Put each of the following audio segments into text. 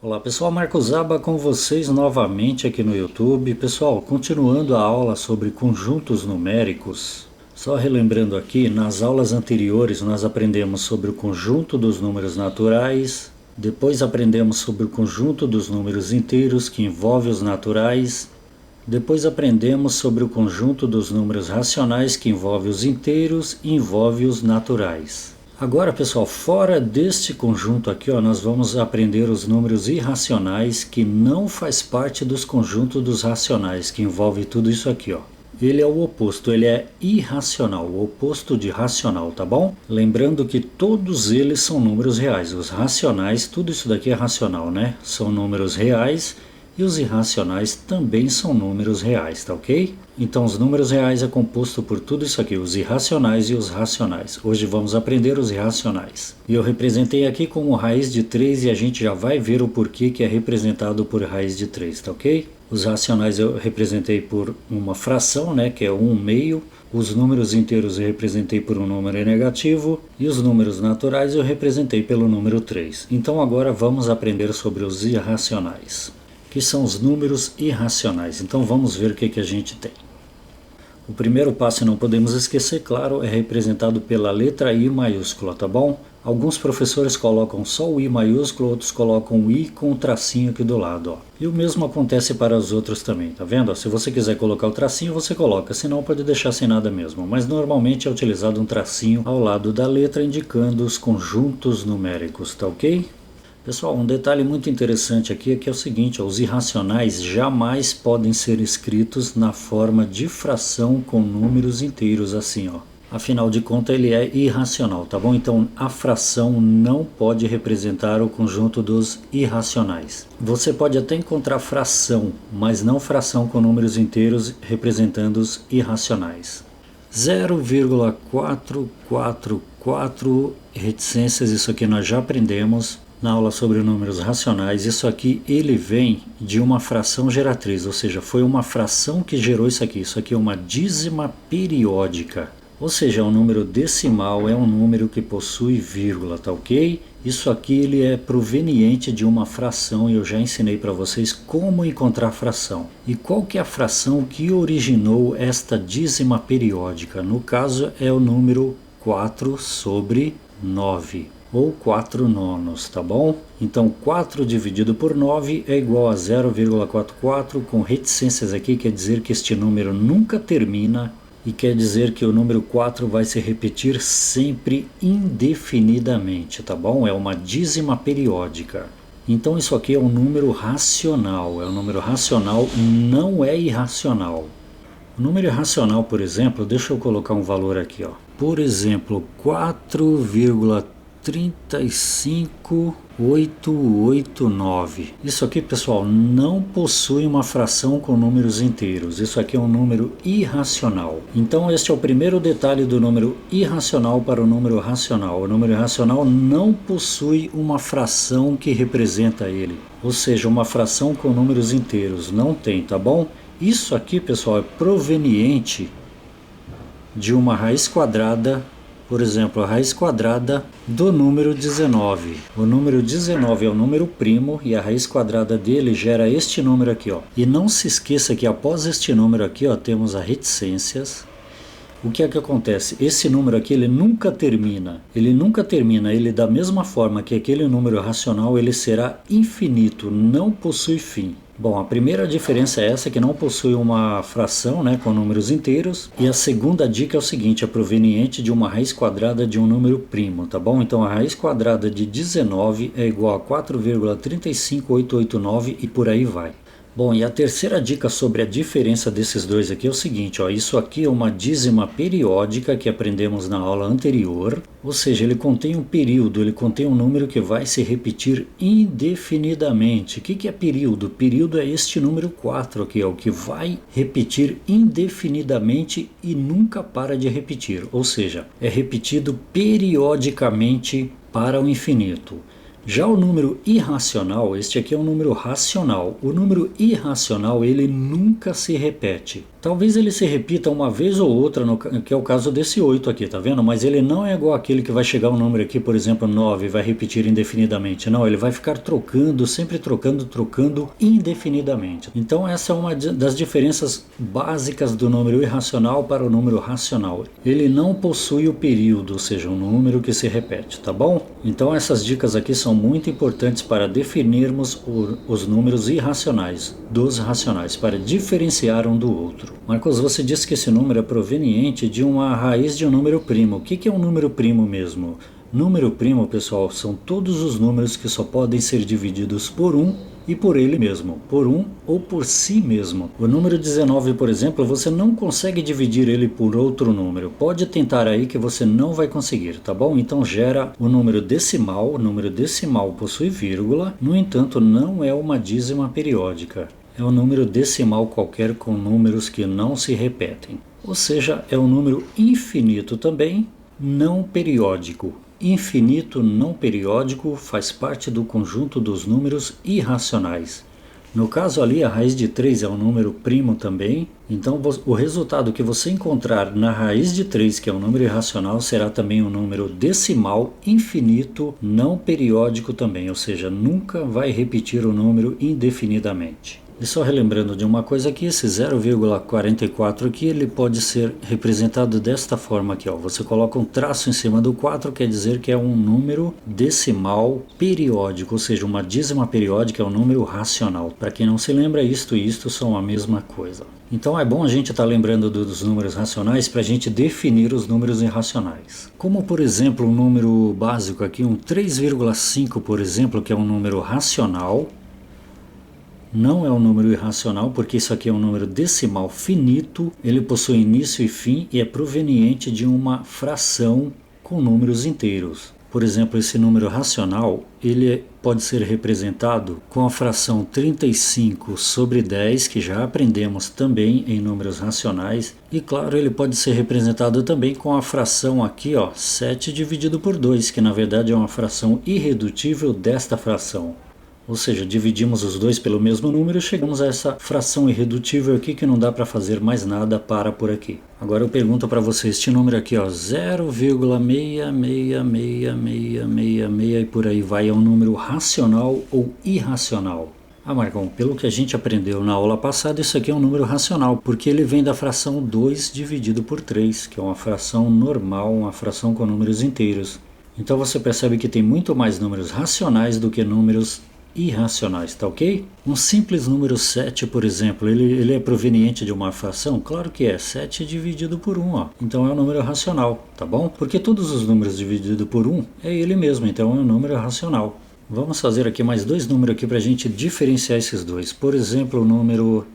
Olá pessoal, Marcos Zaba com vocês novamente aqui no YouTube. Pessoal, continuando a aula sobre conjuntos numéricos, só relembrando aqui, nas aulas anteriores nós aprendemos sobre o conjunto dos números naturais, depois aprendemos sobre o conjunto dos números inteiros que envolve os naturais, depois aprendemos sobre o conjunto dos números racionais que envolve os inteiros e envolve os naturais. Agora, pessoal, fora deste conjunto aqui, nós vamos aprender os números irracionais que não faz parte dos conjuntos dos racionais, que envolve tudo isso aqui, ó. Ele é o oposto, ele é irracional, o oposto de racional, tá bom? Lembrando que todos eles são números reais. Os racionais, tudo isso daqui é racional, né? São números reais. E os irracionais também são números reais, tá ok? Então os números reais é composto por tudo isso aqui, os irracionais e os racionais. Hoje vamos aprender os irracionais. E eu representei aqui como raiz de 3 e a gente já vai ver o porquê que é representado por raiz de 3, tá ok? Os racionais eu representei por uma fração, né, que é 1/2. Os números inteiros eu representei por um número negativo. E os números naturais eu representei pelo número 3. Então agora vamos aprender sobre os irracionais, que são os números irracionais. Então vamos ver o que a gente tem. O primeiro passo, não podemos esquecer, claro, é representado pela letra I maiúscula, tá bom? Alguns professores colocam só o I maiúsculo, outros colocam o I com o tracinho aqui do lado, ó. E o mesmo acontece para os outros também, tá vendo? Se você quiser colocar o tracinho, você coloca, senão pode deixar sem nada mesmo. Mas normalmente é utilizado um tracinho ao lado da letra, indicando os conjuntos numéricos, tá ok? Pessoal, um detalhe muito interessante aqui é que é o seguinte, ó, os irracionais jamais podem ser escritos na forma de fração com números inteiros assim, ó. Afinal de contas ele é irracional, tá bom? Então a fração não pode representar o conjunto dos irracionais. Você pode até encontrar fração, mas não fração com números inteiros representando os irracionais. 0,444 reticências, isso aqui nós já aprendemos na aula sobre números racionais. Isso aqui ele vem de uma fração geratriz, ou seja, foi uma fração que gerou isso aqui. Isso aqui é uma dízima periódica, ou seja, um número decimal é um número que possui vírgula, tá ok? Isso aqui ele é proveniente de uma fração e eu já ensinei para vocês como encontrar fração. E qual que é a fração que originou esta dízima periódica? No caso é o número 4/9. Ou 4 nonos, tá bom? Então 4 dividido por 9 é igual a 0,44, com reticências aqui, quer dizer que este número nunca termina e quer dizer que o número 4 vai se repetir sempre indefinidamente, tá bom? É uma dízima periódica. Então isso aqui é um número racional, não é irracional. O número irracional, por exemplo, deixa eu colocar um valor aqui, ó. Por exemplo, 4,35889. Isso aqui, pessoal, não possui uma fração com números inteiros. Isso aqui é um número irracional. Então este é o primeiro detalhe do número irracional para o número racional. O número irracional não possui uma fração que representa ele. Ou seja, uma fração com números inteiros. Não tem, tá bom? Isso aqui, pessoal, é proveniente de uma raiz quadrada. Por exemplo, a raiz quadrada do número 19. O número 19 é o número primo e a raiz quadrada dele gera este número aqui, ó. E não se esqueça que após este número aqui, ó, temos as reticências. O que é que acontece? Esse número aqui, ele nunca termina. Ele da mesma forma que aquele número racional, ele será infinito, não possui fim. Bom, a primeira diferença é essa, que não possui uma fração, né, com números inteiros. E a segunda dica é o seguinte, é proveniente de uma raiz quadrada de um número primo, tá bom? Então a raiz quadrada de 19 é igual a 4,35889 e por aí vai. Bom, e a terceira dica sobre a diferença desses dois aqui é o seguinte, ó, isso aqui é uma dízima periódica que aprendemos na aula anterior, ou seja, ele contém um período, ele contém um número que vai se repetir indefinidamente. O que é período? Período é este número 4 aqui, é o que vai repetir indefinidamente e nunca para de repetir, ou seja, é repetido periodicamente para o infinito. Já o número irracional, este aqui é um número racional. O número irracional, ele nunca se repete. Talvez ele se repita uma vez ou outra, que é o caso desse 8 aqui, tá vendo? Mas ele não é igual aquele que vai chegar um número aqui, por exemplo, 9, e vai repetir indefinidamente. Não, ele vai ficar trocando, sempre trocando indefinidamente. Então essa é uma das diferenças básicas do número irracional para o número racional. Ele não possui o período, ou seja, um número que se repete, tá bom? Então essas dicas aqui são muito importantes para definirmos os números irracionais dos racionais, para diferenciar um do outro. Marcos, você disse que esse número é proveniente de uma raiz de um número primo. O que é um número primo mesmo? Número primo, pessoal, são todos os números que só podem ser divididos por um e por ele mesmo, por um ou por si mesmo. O número 19, por exemplo, você não consegue dividir ele por outro número. Pode tentar aí que você não vai conseguir, tá bom? Então gera o número decimal possui vírgula, no entanto não é uma dízima periódica. É um número decimal qualquer com números que não se repetem. Ou seja, é um número infinito também, não periódico. Infinito não periódico faz parte do conjunto dos números irracionais. No caso ali, a raiz de 3 é um número primo também, então o resultado que você encontrar na raiz de 3, que é um número irracional, será também um número decimal infinito não periódico também, ou seja, nunca vai repetir o número indefinidamente. E só relembrando de uma coisa aqui, esse 0,44 aqui, ele pode ser representado desta forma aqui, ó. Você coloca um traço em cima do 4, quer dizer que é um número decimal periódico, ou seja, uma dízima periódica é um número racional. Para quem não se lembra, isto e isto são a mesma coisa. Então é bom a gente estar lembrando dos números racionais para a gente definir os números irracionais. Como, por exemplo, um número básico aqui, um 3,5, por exemplo, que é um número racional. Não é um número irracional, porque isso aqui é um número decimal finito, ele possui início e fim e é proveniente de uma fração com números inteiros. Por exemplo, esse número racional, ele pode ser representado com a fração 35 sobre 10, que já aprendemos também em números racionais, e claro, ele pode ser representado também com a fração aqui, ó, 7 dividido por 2, que na verdade é uma fração irredutível desta fração. Ou seja, dividimos os dois pelo mesmo número e chegamos a essa fração irredutível aqui que não dá para fazer mais nada para por aqui. Agora eu pergunto para você, este número aqui, ó, 0,66666 e por aí vai, é um número racional ou irracional? Ah, Marcão, pelo que a gente aprendeu na aula passada, isso aqui é um número racional, porque ele vem da fração 2 dividido por 3, que é uma fração normal, uma fração com números inteiros. Então você percebe que tem muito mais números racionais do que números irracionais, tá ok? Um simples número 7, por exemplo, ele é proveniente de uma fração? Claro que é, 7 dividido por 1, ó. Então é um número racional, tá bom? Porque todos os números divididos por 1 é ele mesmo, então é um número racional. Vamos fazer aqui mais dois números aqui para a gente diferenciar esses dois. Por exemplo, o número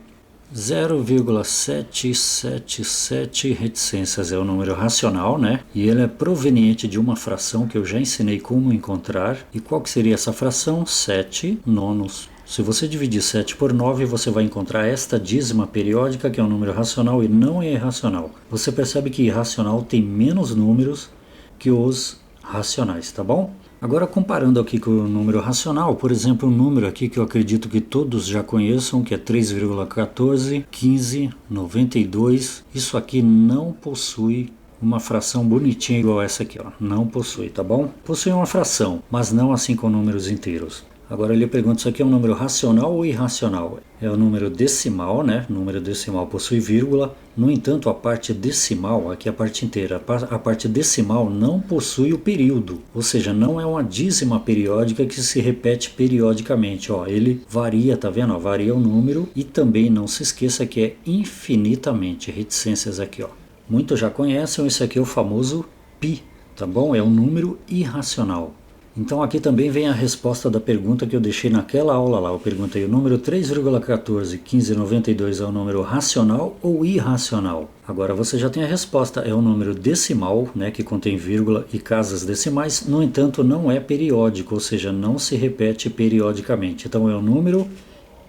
0,777 reticências é um número racional, né? E ele é proveniente de uma fração que eu já ensinei como encontrar. E qual que seria essa fração? 7 nonos. Se você dividir 7 por 9, você vai encontrar esta dízima periódica, que é um número racional e não é irracional. Você percebe que irracional tem menos números que os racionais, tá bom? Agora comparando aqui com o número racional, por exemplo, um número aqui que eu acredito que todos já conheçam, que é 3,141592. Isso aqui não possui uma fração bonitinha igual essa aqui, ó. Não possui, tá bom? Possui uma fração, mas não assim com números inteiros. Agora ele pergunta, isso aqui é um número racional ou irracional? É o número decimal, né? O número decimal possui vírgula. No entanto, a parte decimal, aqui é a parte inteira, a parte decimal não possui o período. Ou seja, não é uma dízima periódica que se repete periodicamente. Ó, ele varia, tá vendo? Ó, varia o número e também não se esqueça que é infinitamente. Reticências aqui, ó. Muitos já conhecem, esse aqui é o famoso π, tá bom? É um número irracional. Então aqui também vem a resposta da pergunta que eu deixei naquela aula lá. Eu perguntei, o número 3,141592 é um número racional ou irracional? Agora você já tem a resposta, é um número decimal, né, que contém vírgula e casas decimais, no entanto não é periódico, ou seja, não se repete periodicamente. Então é um número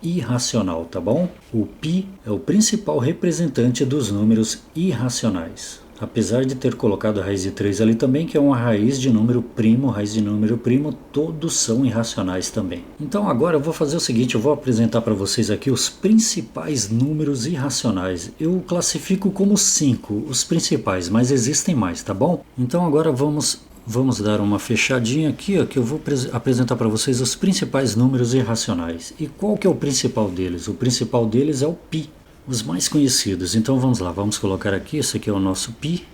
irracional, tá bom? O π é o principal representante dos números irracionais. Apesar de ter colocado a raiz de 3 ali também, que é uma raiz de número primo, todos são irracionais também. Então agora eu vou fazer o seguinte, eu vou apresentar para vocês aqui os principais números irracionais. Eu classifico como 5 os principais, mas existem mais, tá bom? Então agora vamos dar uma fechadinha aqui, ó, que eu vou apresentar para vocês os principais números irracionais. E qual que é o principal deles? O principal deles é o π. Os mais conhecidos, então vamos lá, vamos colocar aqui, esse aqui é o nosso π,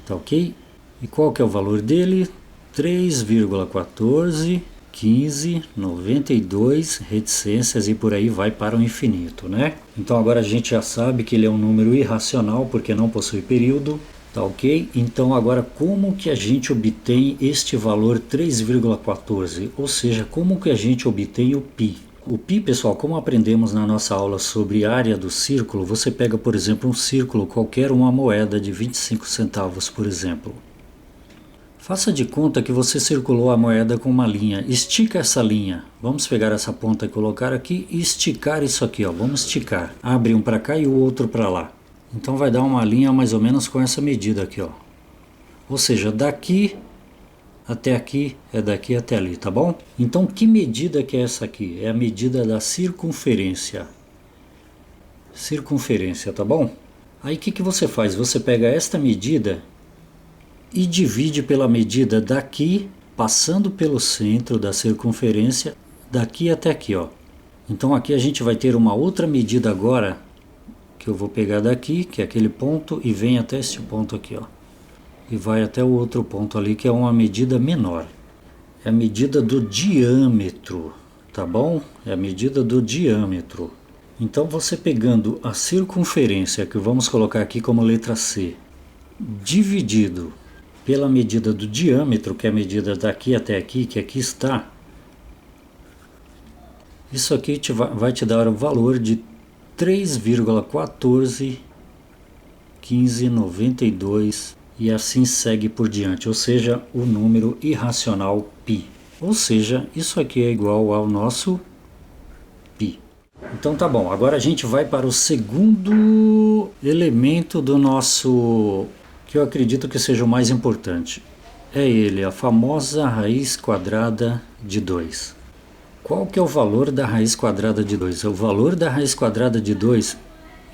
tá ok? E qual que é o valor dele? 3,141592 reticências e por aí vai para o infinito, né? Então agora a gente já sabe que ele é um número irracional porque não possui período, tá ok? Então agora como que a gente obtém este valor 3,14? Ou seja, como que a gente obtém o π? O π, pessoal, como aprendemos na nossa aula sobre área do círculo, você pega, por exemplo, um círculo qualquer, uma moeda de 25 centavos, por exemplo. Faça de conta que você circulou a moeda com uma linha. Estica essa linha. Vamos pegar essa ponta e colocar aqui e esticar isso aqui, ó. Vamos esticar. Abre um para cá e o outro para lá. Então vai dar uma linha mais ou menos com essa medida aqui, ó. Ou seja, daqui até aqui é daqui até ali, tá bom? Então que medida que é essa aqui? É a medida da circunferência. Circunferência, tá bom? Aí o que você faz? Você pega esta medida e divide pela medida daqui, passando pelo centro da circunferência, daqui até aqui, ó. Então aqui a gente vai ter uma outra medida agora, que eu vou pegar daqui, que é aquele ponto, e vem até este ponto aqui, ó. E vai até o outro ponto ali, que é uma medida menor. É a medida do diâmetro, tá bom? É a medida do diâmetro. Então você pegando a circunferência, que vamos colocar aqui como letra C, dividido pela medida do diâmetro, que é a medida daqui até aqui, que aqui está, isso aqui vai te dar o valor de 3,141592 e assim segue por diante, ou seja, o número irracional π. Ou seja, isso aqui é igual ao nosso π. Então tá bom, agora a gente vai para o segundo elemento do nosso, que eu acredito que seja o mais importante. É ele, a famosa raiz quadrada de 2. Qual que é o valor da raiz quadrada de 2? O valor da raiz quadrada de 2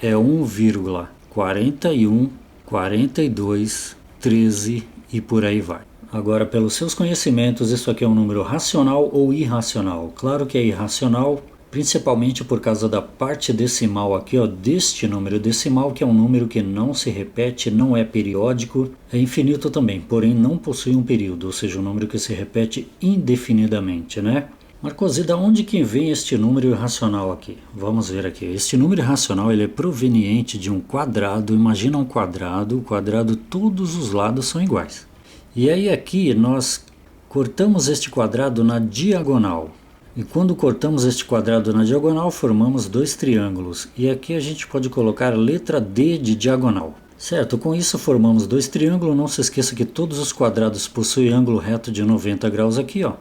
é 1,4142 13 e por aí vai. Agora, pelos seus conhecimentos, isso aqui é um número racional ou irracional? Claro que é irracional, principalmente por causa da parte decimal aqui, ó, deste número decimal, que é um número que não se repete, não é periódico, é infinito também, porém não possui um período, ou seja, um número que se repete indefinidamente, né? Marcosi, da onde que vem este número irracional aqui? Vamos ver aqui. Este número irracional ele é proveniente de um quadrado. Imagina um quadrado. O quadrado, todos os lados são iguais. E aí aqui nós cortamos este quadrado na diagonal. E quando cortamos este quadrado na diagonal, formamos dois triângulos. E aqui a gente pode colocar a letra D de diagonal. Certo, com isso formamos dois triângulos. Não se esqueça que todos os quadrados possuem ângulo reto de 90 graus aqui, ó.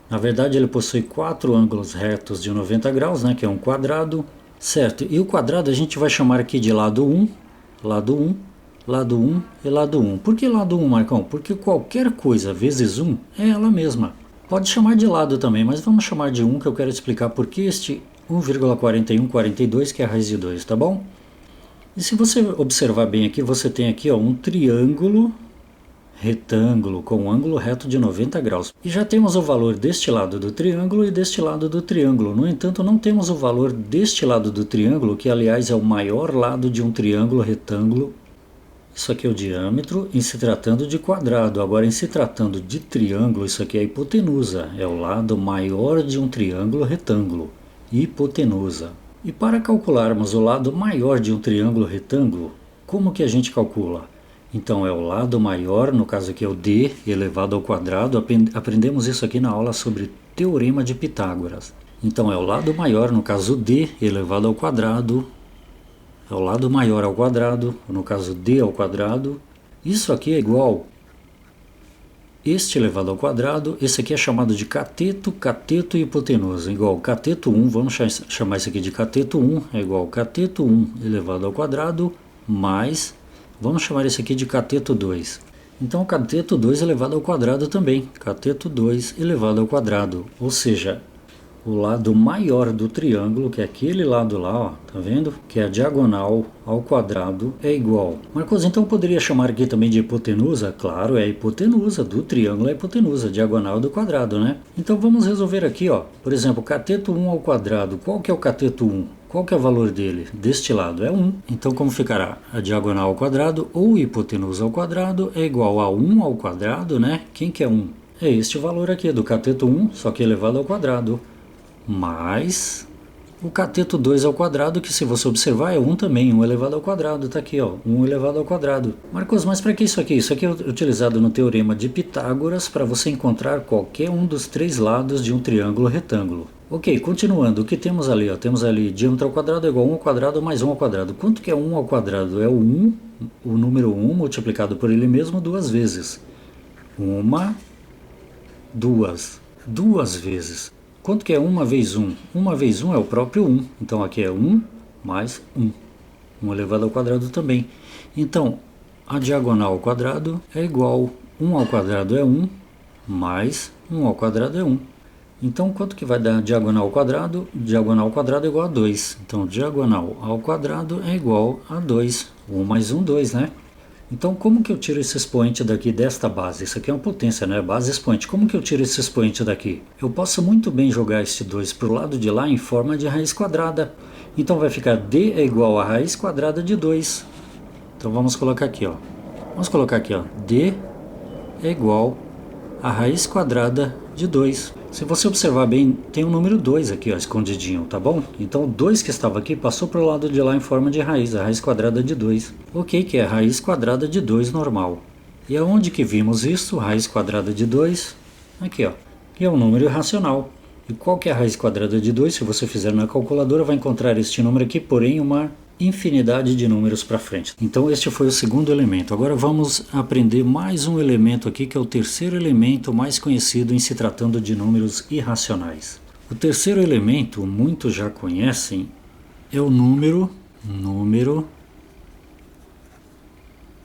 Na verdade ele possui 4 ângulos retos de 90 graus, né, que é um quadrado, certo? E o quadrado a gente vai chamar aqui de lado 1, lado 1, lado 1 e lado 1. Por que lado 1, Marcão? Porque qualquer coisa vezes 1 é ela mesma. Pode chamar de lado também, mas vamos chamar de 1, que eu quero explicar por que este 1,4142, que é a raiz de 2, tá bom? E se você observar bem aqui, você tem aqui, ó, um triângulo retângulo com um ângulo reto de 90 graus. E já temos o valor deste lado do triângulo e deste lado do triângulo. No entanto, não temos o valor deste lado do triângulo, que aliás é o maior lado de um triângulo retângulo. Isso aqui é o diâmetro em se tratando de quadrado. Agora, em se tratando de triângulo, isso aqui é a hipotenusa. É o lado maior de um triângulo retângulo. Hipotenusa. E para calcularmos o lado maior de um triângulo retângulo, como que a gente calcula? Então é o lado maior, no caso aqui é o D elevado ao quadrado. Aprendemos isso aqui na aula sobre Teorema de Pitágoras. Então é o lado maior, no caso D elevado ao quadrado. É o lado maior ao quadrado, no caso D ao quadrado. Isso aqui é igual este elevado ao quadrado. Esse aqui é chamado de cateto, cateto e hipotenusa. Igual cateto 1, vamos chamar isso aqui de cateto 1, é igual cateto 1 elevado ao quadrado mais Vamos chamar esse aqui de cateto 2. Então cateto 2 elevado ao quadrado também. Cateto 2 elevado ao quadrado. Ou seja, o lado maior do triângulo, que é aquele lado lá, ó, tá vendo? Que é a diagonal ao quadrado, é igual. Marcos, então poderia chamar aqui também de hipotenusa? Claro, é a hipotenusa do triângulo, é a hipotenusa, diagonal do quadrado, né? Então vamos resolver aqui, ó. Por exemplo, cateto 1 ao quadrado. Qual que é o cateto 1? Qual que é o valor dele? Deste lado é 1. Então como ficará? A diagonal ao quadrado ou hipotenusa ao quadrado é igual a 1 ao quadrado, né? Quem que é 1? É este valor aqui do cateto 1, só que elevado ao quadrado. Mais o cateto 2 ao quadrado, que se você observar é 1 também, 1 elevado ao quadrado, tá aqui ó, 1 elevado ao quadrado. Marcos, mas para que isso aqui? Isso aqui é utilizado no teorema de Pitágoras para você encontrar qualquer um dos três lados de um triângulo retângulo. Ok, continuando, o que temos ali? Ó? Temos ali diâmetro ao quadrado é igual a 1 ao quadrado mais 1 ao quadrado. Quanto que é 1 ao quadrado? É o 1, o número 1 multiplicado por ele mesmo duas vezes. Duas vezes. Quanto que é 1 vezes 1? 1 vezes 1 é o próprio 1. Então aqui é 1 mais 1. 1 elevado ao quadrado também. Então, a diagonal ao quadrado é igual. 1 ao quadrado é 1, mais 1 ao quadrado é 1. Então, quanto que vai dar diagonal ao quadrado? Diagonal ao quadrado é igual a 2. Então, diagonal ao quadrado é igual a 2. 1 mais 1, 2, né? Então, como que eu tiro esse expoente daqui desta base? Isso aqui é uma potência, né? Base expoente. Como que eu tiro esse expoente daqui? Eu posso muito bem jogar esse 2 para o lado de lá em forma de raiz quadrada. Então, vai ficar d é igual a raiz quadrada de 2. Então, vamos colocar aqui, ó. Vamos colocar aqui, ó. d é igual a raiz quadrada de 2. Se você observar bem, tem o número 2 aqui, ó, escondidinho, tá bom? Então o 2 que estava aqui passou para o lado de lá em forma de raiz, a raiz quadrada de 2. Ok, que é a raiz quadrada de 2 normal. E aonde que vimos isso? Raiz quadrada de 2, aqui ó, que é um número irracional. E qual que é a raiz quadrada de 2? Se você fizer na calculadora, vai encontrar este número aqui, porém uma infinidade de números para frente. Então este foi o segundo elemento. Agora vamos aprender mais um elemento aqui, que é o terceiro elemento mais conhecido em se tratando de números irracionais. O terceiro elemento, muitos já conhecem, é o número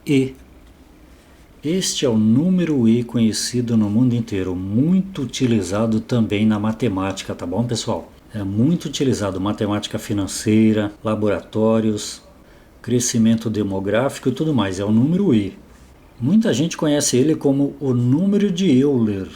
e. Este é o número e conhecido no mundo inteiro, muito utilizado também na matemática, tá bom, pessoal? É muito utilizado em matemática financeira, laboratórios, crescimento demográfico e tudo mais. É o número I. Muita gente conhece ele como o número de Euler.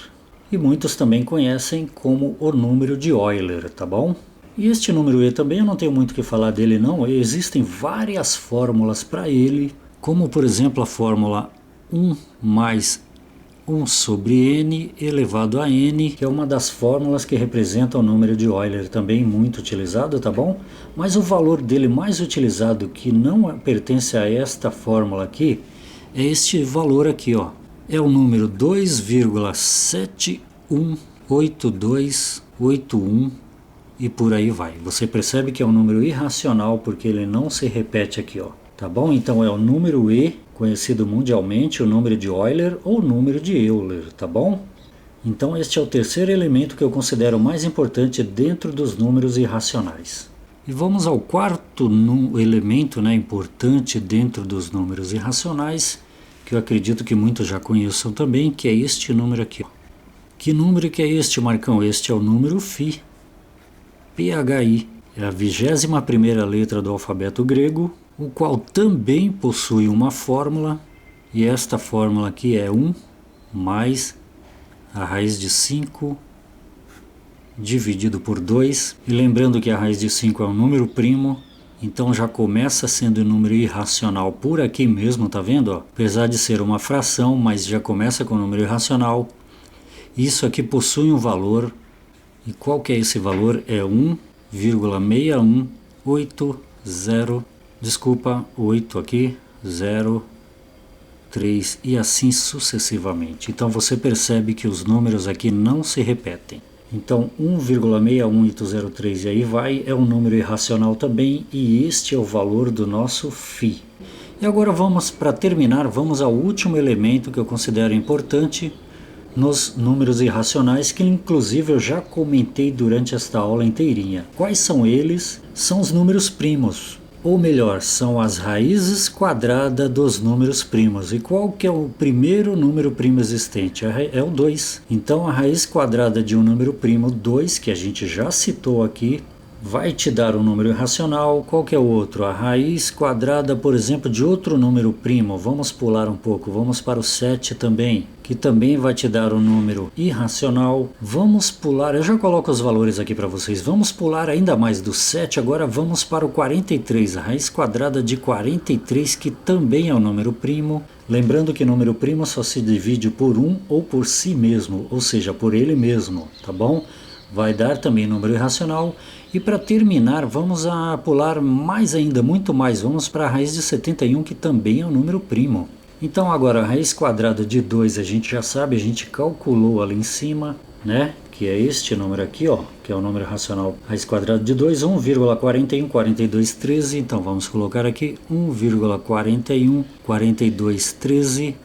E muitos também conhecem como o número de Euler, tá bom? E este número E também eu não tenho muito o que falar dele não. Existem várias fórmulas para ele, como por exemplo a fórmula 1 mais 1 sobre n elevado a n, que é uma das fórmulas que representa o número de Euler, também muito utilizado, tá bom? Mas o valor dele mais utilizado, que não pertence a esta fórmula aqui, é este valor aqui, ó. É o número 2,718281 e por aí vai. Você percebe que é um número irracional porque ele não se repete aqui, ó. Tá bom? Então é o número E, conhecido mundialmente, o número de Euler ou o número de Euler, tá bom? Então este é o terceiro elemento que eu considero mais importante dentro dos números irracionais. E vamos ao quarto elemento, né, importante dentro dos números irracionais, que eu acredito que muitos já conheçam também, que é este número aqui, ó. Que número que é este, Marcão? Este é o número Φ, PHI. É a 21ª letra do alfabeto grego, o qual também possui uma fórmula, e esta fórmula aqui é 1 mais a raiz de 5 dividido por 2. E lembrando que a raiz de 5 é um número primo, então já começa sendo um número irracional por aqui mesmo, tá vendo? Ó? Apesar de ser uma fração, mas já começa com um número irracional. Isso aqui possui um valor, e qual que é esse valor? É 1,6180, desculpa, 8 aqui, 0, 3 e assim sucessivamente. Então você percebe que os números aqui não se repetem. Então 1,61803 e aí vai, é um número irracional também, e este é o valor do nosso Φ. E agora vamos, para terminar, vamos ao último elemento que eu considero importante nos números irracionais, que inclusive eu já comentei durante esta aula inteirinha. Quais são eles? São os números primos. Ou melhor, são as raízes quadradas dos números primos. E qual que é o primeiro número primo existente? É o 2. Então a raiz quadrada de um número primo 2, que a gente já citou aqui, vai te dar um número irracional. Qual que é o outro? A raiz quadrada, por exemplo, de outro número primo. Vamos pular um pouco, vamos para o 7 também, que também vai te dar um número irracional. Vamos pular, eu já coloco os valores aqui para vocês. Vamos pular ainda mais do 7, agora vamos para o 43, a raiz quadrada de 43, que também é um número primo. Lembrando que número primo só se divide por um ou por si mesmo, ou seja, por ele mesmo, tá bom? Vai dar também número irracional. E para terminar, vamos a pular mais ainda, muito mais. Vamos para a raiz de 71, que também é um número primo. Então agora a raiz quadrada de 2 a gente já sabe, a gente calculou ali em cima, né? Que é este número aqui, ó, que é o número racional. Raiz quadrada de 2, 1,41, 42, 13. Então vamos colocar aqui 1,41, 42, 13.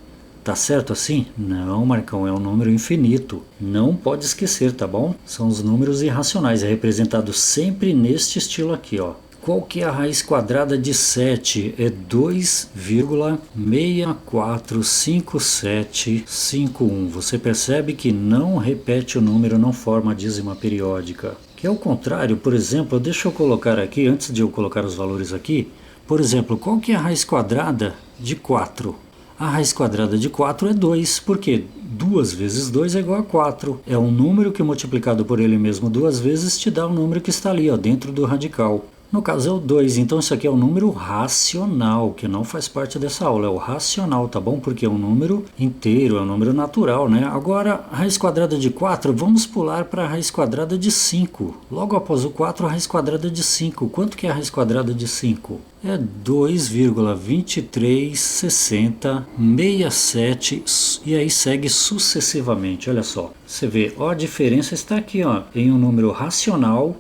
Tá certo assim? Não, Marcão, é um número infinito. Não pode esquecer, tá bom? São os números irracionais, é representado sempre neste estilo aqui, ó. Qual que é a raiz quadrada de 7? É 2,645751. Você percebe que não repete o número, não forma a dízima periódica. Que é o contrário, por exemplo, deixa eu colocar aqui, antes de eu colocar os valores aqui, por exemplo, qual que é a raiz quadrada de 4? A raiz quadrada de 4 é 2, porque 2 vezes 2 é igual a 4. É um número que multiplicado por ele mesmo 2 vezes te dá o número que está ali, ó, dentro do radical. No caso é o 2, então isso aqui é um número racional, que não faz parte dessa aula, é o racional, tá bom? Porque é um número inteiro, é um número natural, né? Agora, a raiz quadrada de 4, vamos pular para a raiz quadrada de 5. Logo após o 4, a raiz quadrada de 5. Quanto que é a raiz quadrada de 5? É 2,236067 e aí segue sucessivamente, olha só. Você vê, ó, a diferença está aqui, ó, em um número racional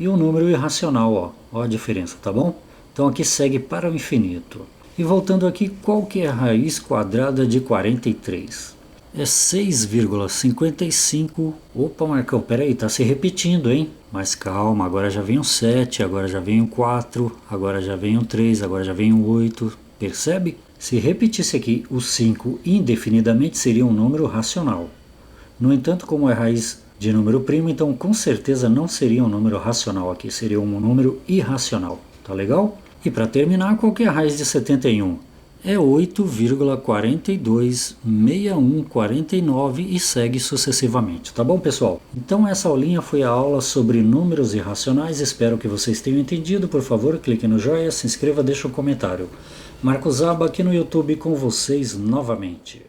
e um número irracional, ó. Ó a diferença, tá bom? Então aqui segue para o infinito. E voltando aqui, qual que é a raiz quadrada de 43? É 6,55. Opa, Marcão, peraí, tá se repetindo, hein? Mas calma, agora já vem um 7, agora já vem um 4, agora já vem um 3, agora já vem um 8. Percebe? Se repetisse aqui o 5 indefinidamente, seria um número racional. No entanto, como é raiz de número primo, então com certeza não seria um número racional aqui, seria um número irracional, tá legal? E para terminar, qual que é a raiz de 71? É 8,426149 e segue sucessivamente, tá bom, pessoal? Então essa aulinha foi a aula sobre números irracionais, espero que vocês tenham entendido. Por favor, clique no joinha, se inscreva, deixe um comentário. Marcos Zaba aqui no YouTube com vocês novamente.